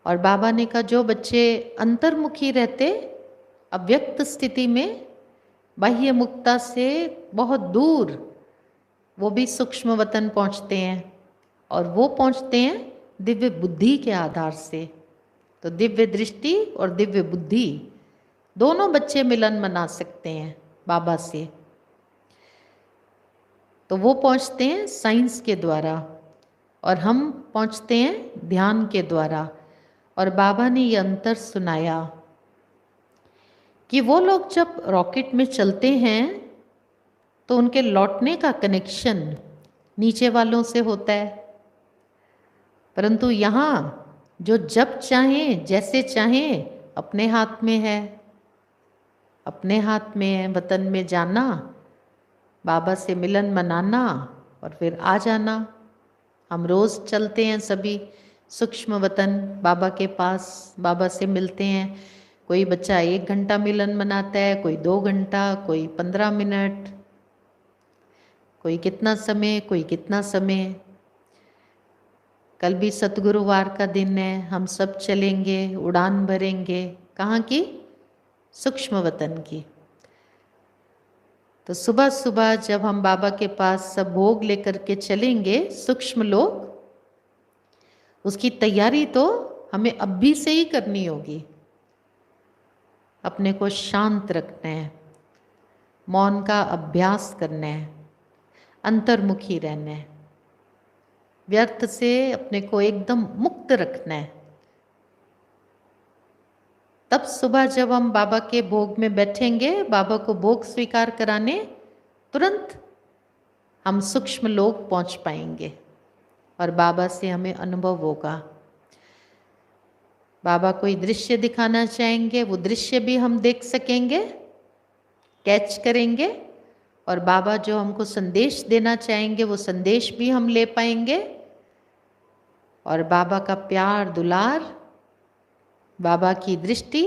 और बाबा ने कहा जो बच्चे अंतर्मुखी रहते, अव्यक्त स्थिति में, बाह्य मुक्ता से बहुत दूर, वो भी सूक्ष्म वतन पहुँचते हैं, और वो पहुँचते हैं दिव्य बुद्धि के आधार से। तो दिव्य दृष्टि और दिव्य बुद्धि दोनों बच्चे मिलन मना सकते हैं बाबा से। तो वो पहुँचते हैं साइंस के द्वारा और हम पहुँचते हैं ध्यान के द्वारा। और बाबा ने ये अंतर सुनाया कि वो लोग जब रॉकेट में चलते हैं तो उनके लौटने का कनेक्शन नीचे वालों से होता है, परंतु यहाँ जो जब चाहें जैसे चाहें अपने हाथ में है। अपने हाथ में है वतन में जाना, बाबा से मिलन मनाना और फिर आ जाना। हम रोज़ चलते हैं सभी सूक्ष्म वतन बाबा के पास, बाबा से मिलते हैं। कोई बच्चा 1 घंटा मिलन मनाता है, कोई 2 घंटा, कोई 15 मिनट, कोई कितना समय, कोई कितना समय। कल भी सतगुरुवार का दिन है, हम सब चलेंगे, उड़ान भरेंगे। कहाँ की? सूक्ष्म वतन की। तो सुबह सुबह जब हम बाबा के पास सब भोग लेकर के चलेंगे सूक्ष्म लोग, उसकी तैयारी तो हमें अभी से ही करनी होगी। अपने को शांत रखना है, मौन का अभ्यास करना है, अंतर्मुखी रहना है, व्यर्थ से अपने को एकदम मुक्त रखना है। तब सुबह जब हम बाबा के भोग में बैठेंगे, बाबा को भोग स्वीकार कराने, तुरंत हम सूक्ष्म लोक पहुंच पाएंगे और बाबा से हमें अनुभव होगा। बाबा कोई दृश्य दिखाना चाहेंगे, वो दृश्य भी हम देख सकेंगे, कैच करेंगे, और बाबा जो हमको संदेश देना चाहेंगे वो संदेश भी हम ले पाएंगे, और बाबा का प्यार दुलार, बाबा की दृष्टि,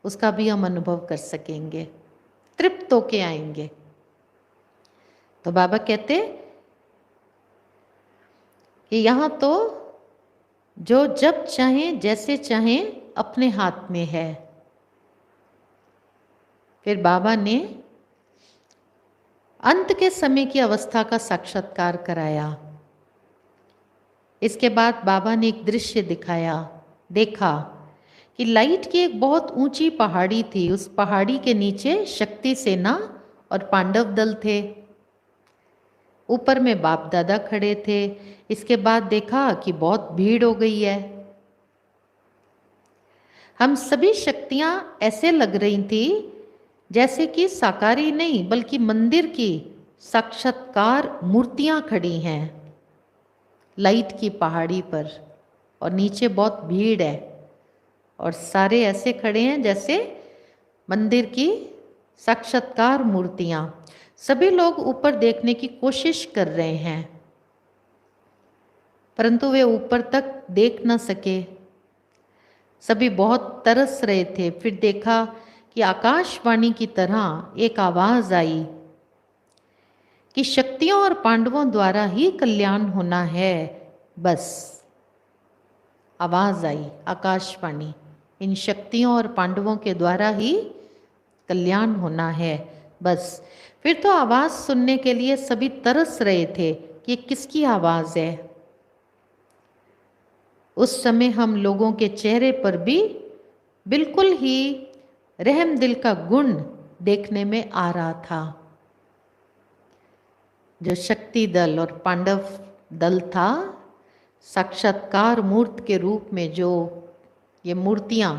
उसका भी हम अनुभव कर सकेंगे, तृप्त होके आएंगे। तो बाबा कहते कि यहाँ तो जो जब चाहें जैसे चाहें अपने हाथ में है। फिर बाबा ने अंत के समय की अवस्था का साक्षात्कार कराया। इसके बाद बाबा ने एक दृश्य दिखाया, देखा कि लाइट की एक बहुत ऊंची पहाड़ी थी, उस पहाड़ी के नीचे शक्ति सेना और पांडव दल थे, ऊपर में बाप दादा खड़े थे। इसके बाद देखा कि बहुत भीड़ हो गई है। हम सभी शक्तियां ऐसे लग रही थी जैसे कि साकारी नहीं बल्कि मंदिर की साक्षात्कार मूर्तियां खड़ी हैं लाइट की पहाड़ी पर, और नीचे बहुत भीड़ है और सारे ऐसे खड़े हैं जैसे मंदिर की साक्षात्कार मूर्तियां। सभी लोग ऊपर देखने की कोशिश कर रहे हैं, परंतु वे ऊपर तक देख न सके। सभी बहुत तरस रहे थे। फिर देखा कि आकाशवाणी की तरह एक आवाज आई कि शक्तियों और पांडवों द्वारा ही कल्याण होना है, बस। आवाज आई आकाशवाणी, इन शक्तियों और पांडवों के द्वारा ही कल्याण होना है, बस। फिर तो आवाज सुनने के लिए सभी तरस रहे थे कि किसकी आवाज है। उस समय हम लोगों के चेहरे पर भी बिल्कुल ही रहम दिल का गुण देखने में आ रहा था। जो शक्ति दल और पांडव दल था, साक्षात्कार मूर्त के रूप में जो ये मूर्तियां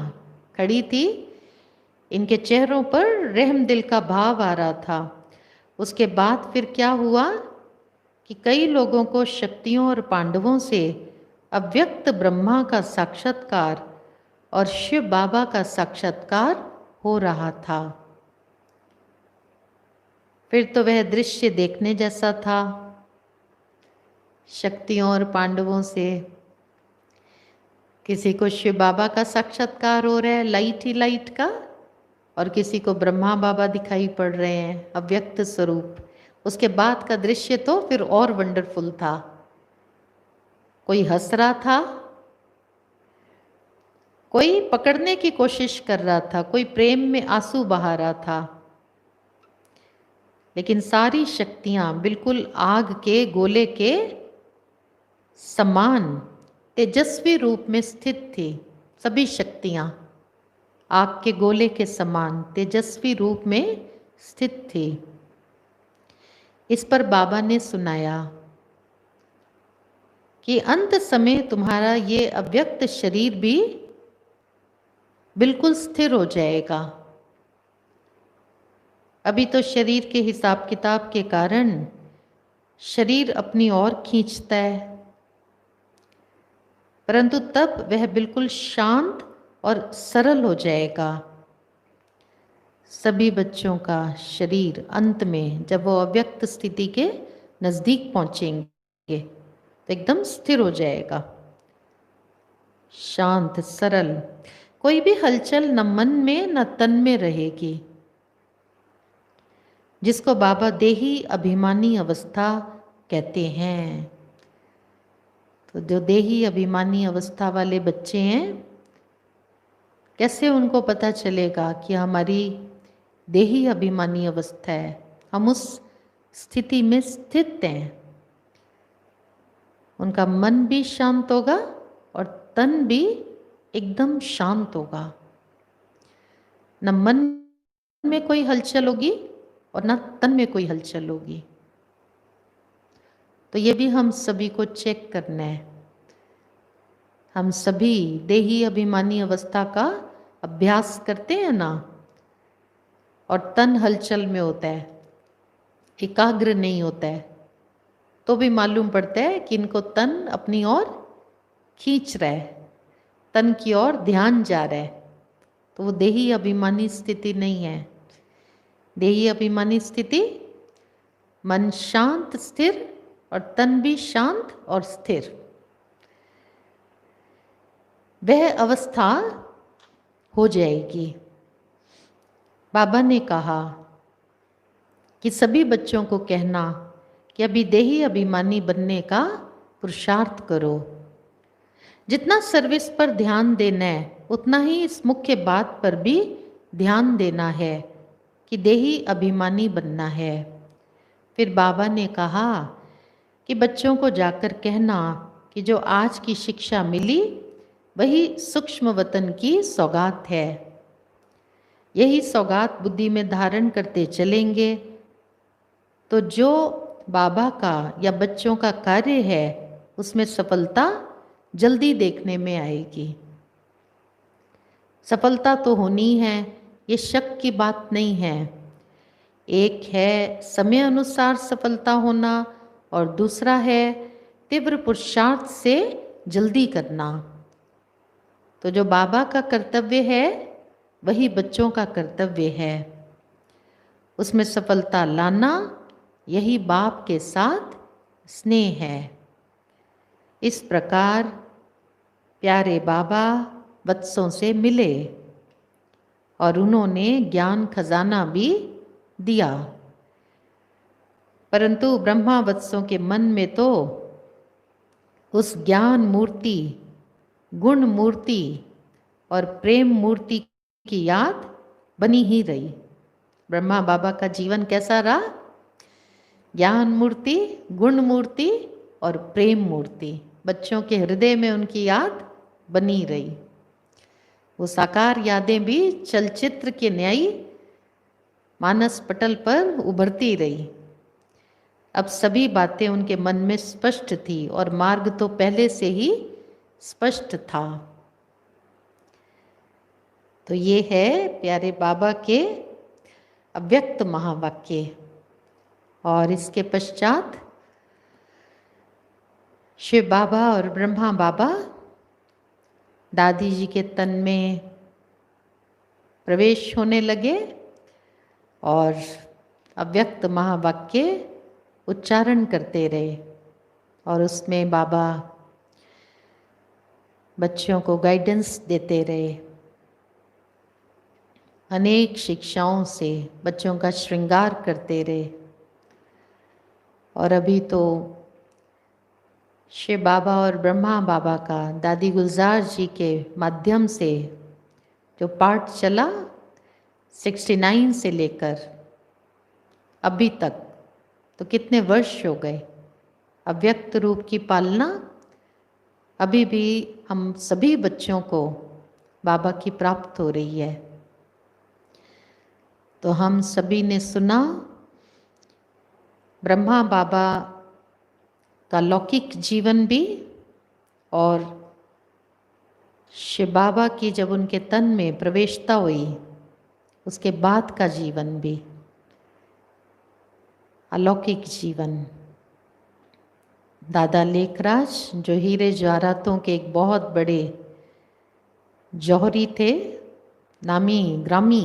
खड़ी थी, इनके चेहरों पर रहम दिल का भाव आ रहा था। उसके बाद फिर क्या हुआ कि कई लोगों को शक्तियों और पांडवों से अव्यक्त ब्रह्मा का साक्षात्कार और शिव बाबा का साक्षात्कार हो रहा था। फिर तो वह दृश्य देखने जैसा था। शक्तियों और पांडवों से किसी को शिव बाबा का साक्षात्कार हो रहा है, लाइट ही लाइट का, और किसी को ब्रह्मा बाबा दिखाई पड़ रहे हैं, अव्यक्त स्वरूप। उसके बाद का दृश्य तो फिर और वंडरफुल था। कोई हंस रहा था, कोई पकड़ने की कोशिश कर रहा था, कोई प्रेम में आंसू बहा रहा था, लेकिन सारी शक्तियां बिल्कुल आग के गोले के समान तेजस्वी रूप में स्थित थी। सभी शक्तियां आग के गोले के समान तेजस्वी रूप में स्थित थी। इस पर बाबा ने सुनाया कि अंत समय तुम्हारा ये अव्यक्त शरीर भी बिल्कुल स्थिर हो जाएगा। अभी तो शरीर के हिसाब किताब के कारण शरीर अपनी ओर खींचता है, परंतु तब वह बिल्कुल शांत और सरल हो जाएगा। सभी बच्चों का शरीर अंत में जब वो अव्यक्त स्थिति के नजदीक पहुंचेंगे तो एकदम स्थिर हो जाएगा, शांत सरल। कोई भी हलचल न मन में न तन में रहेगी, जिसको बाबा देही अभिमानी अवस्था कहते हैं। तो जो देही अभिमानी अवस्था वाले बच्चे हैं, कैसे उनको पता चलेगा कि हमारी देही अभिमानी अवस्था है, हम उस स्थिति में स्थित हैं। उनका मन भी शांत होगा और तन भी एकदम शांत होगा। न मन में कोई हलचल होगी और न तन में कोई हलचल होगी। तो ये भी हम सभी को चेक करना है। हम सभी देही अभिमानी अवस्था का अभ्यास करते हैं ना और तन हलचल में होता है, एकाग्र नहीं होता है, तो भी मालूम पड़ता है कि इनको तन अपनी ओर खींच रहा है, तन की ओर ध्यान जा रहा है। तो वो देही अभिमानी स्थिति नहीं है। देही अभिमानी स्थिति मन शांत स्थिर और तन भी शांत और स्थिर, वह अवस्था हो जाएगी। बाबा ने कहा कि सभी बच्चों को कहना कि अभी देही अभिमानी बनने का पुरुषार्थ करो। जितना सर्विस पर ध्यान देना है उतना ही इस मुख्य बात पर भी ध्यान देना है कि देही अभिमानी बनना है। फिर बाबा ने कहा कि बच्चों को जाकर कहना कि जो आज की शिक्षा मिली वही सूक्ष्म वतन की सौगात है। यही सौगात बुद्धि में धारण करते चलेंगे तो जो बाबा का या बच्चों का कार्य है उसमें सफलता जल्दी देखने में आएगी। सफलता तो होनी है, ये शक की बात नहीं है। एक है समय अनुसार सफलता होना और दूसरा है तीव्र पुरुषार्थ से जल्दी करना। तो जो बाबा का कर्तव्य है वही बच्चों का कर्तव्य है। उसमें सफलता लाना यही बाप के साथ स्नेह है। इस प्रकार प्यारे बाबा वत्सों से मिले और उन्होंने ज्ञान खजाना भी दिया, परंतु ब्रह्मा वत्सों के मन में तो उस ज्ञान मूर्ति, गुण मूर्ति और प्रेम मूर्ति की याद बनी ही रही। ब्रह्मा बाबा का जीवन कैसा रहा? ज्ञान मूर्ति, गुण मूर्ति और प्रेम मूर्ति, बच्चों के हृदय में उनकी याद बनी रही। वो साकार यादें भी चलचित्र के न्यायी मानस पटल पर उभरती रही। अब सभी बातें उनके मन में स्पष्ट थी और मार्ग तो पहले से ही स्पष्ट था। तो ये है प्यारे बाबा के अव्यक्त महावाक्य। और इसके पश्चात शिव बाबा और ब्रह्मा बाबा दादी जी के तन में प्रवेश होने लगे और अव्यक्त महावाक्य उच्चारण करते रहे। और उसमें बाबा बच्चों को गाइडेंस देते रहे। अनेक शिक्षाओं से बच्चों का श्रृंगार करते रहे। और अभी तो शिव बाबा और ब्रह्मा बाबा का दादी गुलजार जी के माध्यम से जो पाठ चला 69 से लेकर अभी तक, तो कितने वर्ष हो गए। अव्यक्त रूप की पालना अभी भी हम सभी बच्चों को बाबा की प्राप्त हो रही है। तो हम सभी ने सुना ब्रह्मा बाबा का लौकिक जीवन भी और शिव बाबा की जब उनके तन में प्रवेशता हुई उसके बाद का जीवन भी, अलौकिक जीवन। दादा लेखराज जो हीरे जवाहरातों के एक बहुत बड़े जौहरी थे, नामी ग्रामी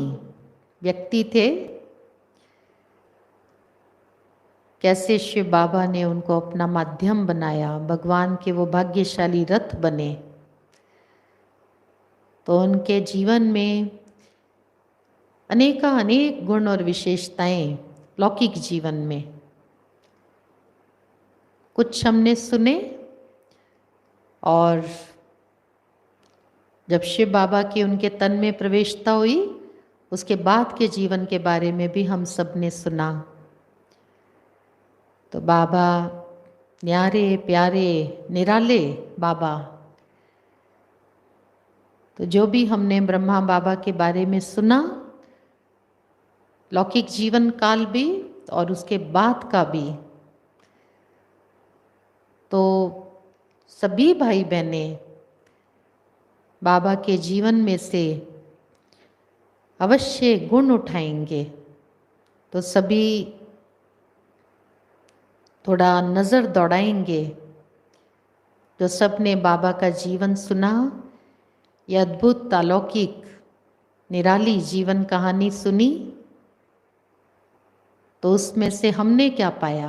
व्यक्ति थे, कैसे शिव बाबा ने उनको अपना माध्यम बनाया, भगवान के वो भाग्यशाली रथ बने। तो उनके जीवन में अनेक गुण और विशेषताएं लौकिक जीवन में कुछ हमने सुने। और जब शिव बाबा की उनके तन में प्रवेशता हुई उसके बाद के जीवन के बारे में भी हम सब ने सुना। तो बाबा न्यारे प्यारे निराले बाबा, तो जो भी हमने ब्रह्मा बाबा के बारे में सुना, लौकिक जीवन काल भी और उसके बाद का भी, तो सभी भाई बहनें बाबा के जीवन में से अवश्य गुण उठाएंगे तो सभी थोड़ा नज़र दौड़ाएंगे। जो सबने बाबा का जीवन सुना, यह अद्भुत अलौकिक निराली जीवन कहानी सुनी, तो उसमें से हमने क्या पाया?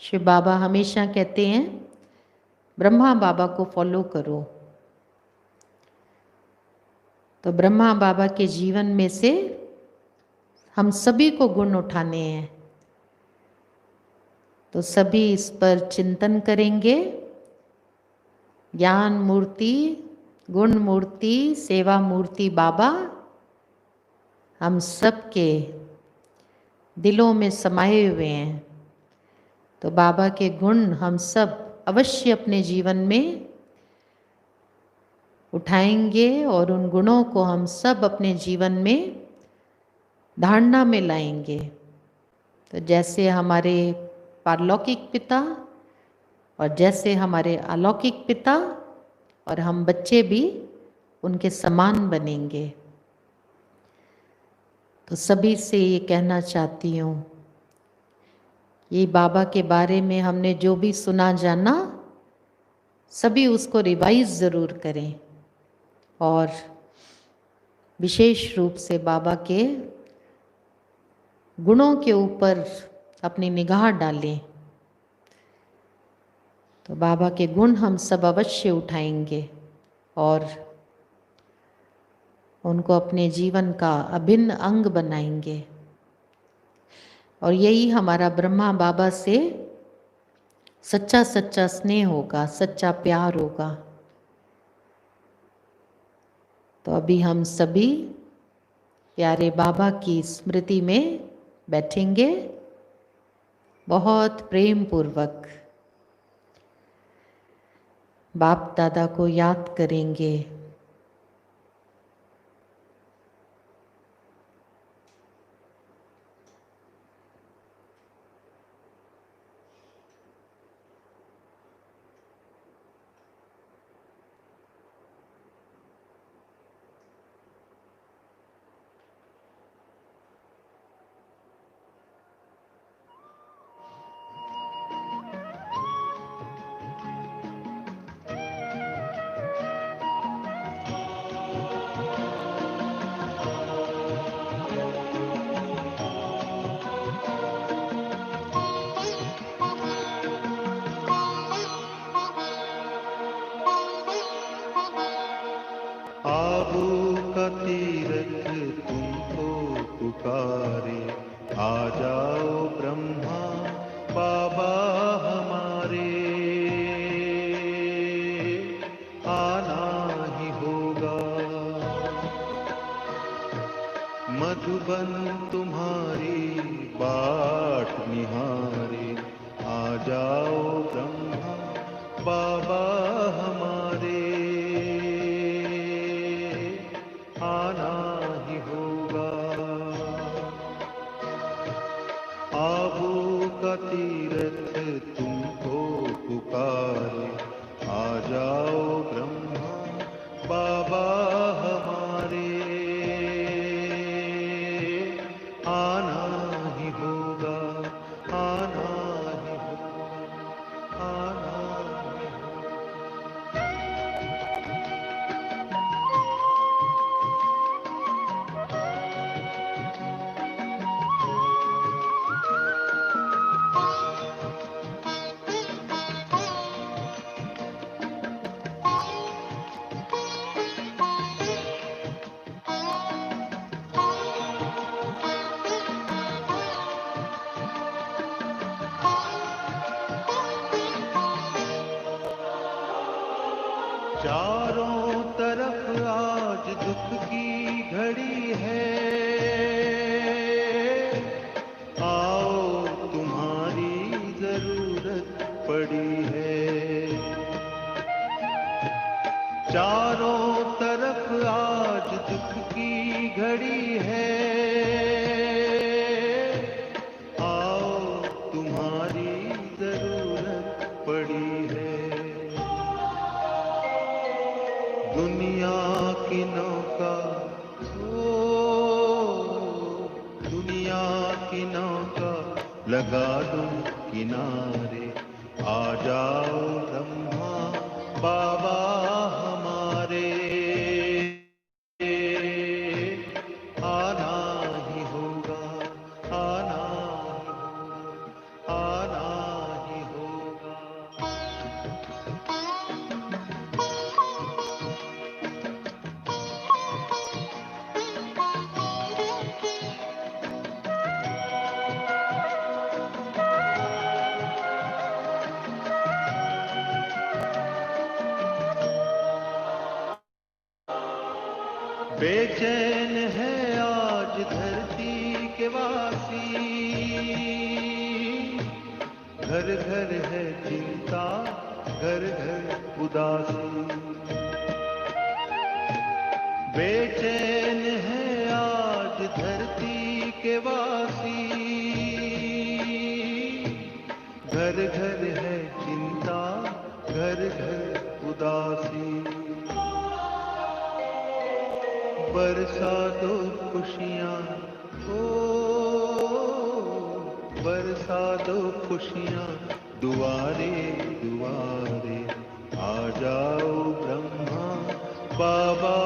शिव बाबा हमेशा कहते हैं ब्रह्मा बाबा को फॉलो करो। तो ब्रह्मा बाबा के जीवन में से हम सभी को गुण उठाने हैं, तो सभी इस पर चिंतन करेंगे। ज्ञान मूर्ति, गुण मूर्ति, सेवा मूर्ति बाबा हम सबके दिलों में समाये हुए हैं। तो बाबा के गुण हम सब अवश्य अपने जीवन में उठाएंगे और उन गुणों को हम सब अपने जीवन में धारणा में लाएंगे। तो जैसे हमारे पारलौकिक पिता और जैसे हमारे अलौकिक पिता, और हम बच्चे भी उनके समान बनेंगे। तो सभी से ये कहना चाहती हूँ, ये बाबा के बारे में हमने जो भी सुना जाना, सभी उसको रिवाइज ज़रूर करें और विशेष रूप से बाबा के गुणों के ऊपर अपनी निगाह डालें। तो बाबा के गुण हम सब अवश्य उठाएंगे और उनको अपने जीवन का अभिन्न अंग बनाएंगे। और यही हमारा ब्रह्मा बाबा से सच्चा सच्चा स्नेह होगा, सच्चा प्यार होगा। तो अभी हम सभी प्यारे बाबा की स्मृति में बैठेंगे, बहुत प्रेम पूर्वक बाप दादा को याद करेंगे। आबू का तीरथ तुमको पुकारे, आ जाओ ब्रह्मा बाबा हमारे, आना ही होगा। मधुबन तुम्हारी बाट निहारे, आ जाओ ब्रह्मा बाबा हमारे, आना ही होगा। आबू का तीरथ तुमको पुकारे, आ जाओ ब्रह्मा बाबा हमारे, आना ही होगा, आना ही होगा, आना ही होगा। चारों तरफ आज दुख की घड़ी है, आओ तुम्हारी जरूरत पड़ी है। चारों तरफ आज दुख की घड़ी है, आओ तुम्हारी जरूरत पड़ी है। दुनिया की नौका ओ लगा दो किनारे, आ जाओ ब्रह्मा बाबा हमारे, आना ही होगा, आना ही होगा, आना ही होगा। बेचैन है आज धरती के वासी, घर घर है चिंता, घर घर उदासी। बेचैन है आज धरती के वासी, घर घर है चिंता, घर घर उदासी। बरसा दो खुशियाँ, ओ बरसा दो खुशियाँ, दुआरे दुआरे, आ जाओ ब्रह्मा बाबा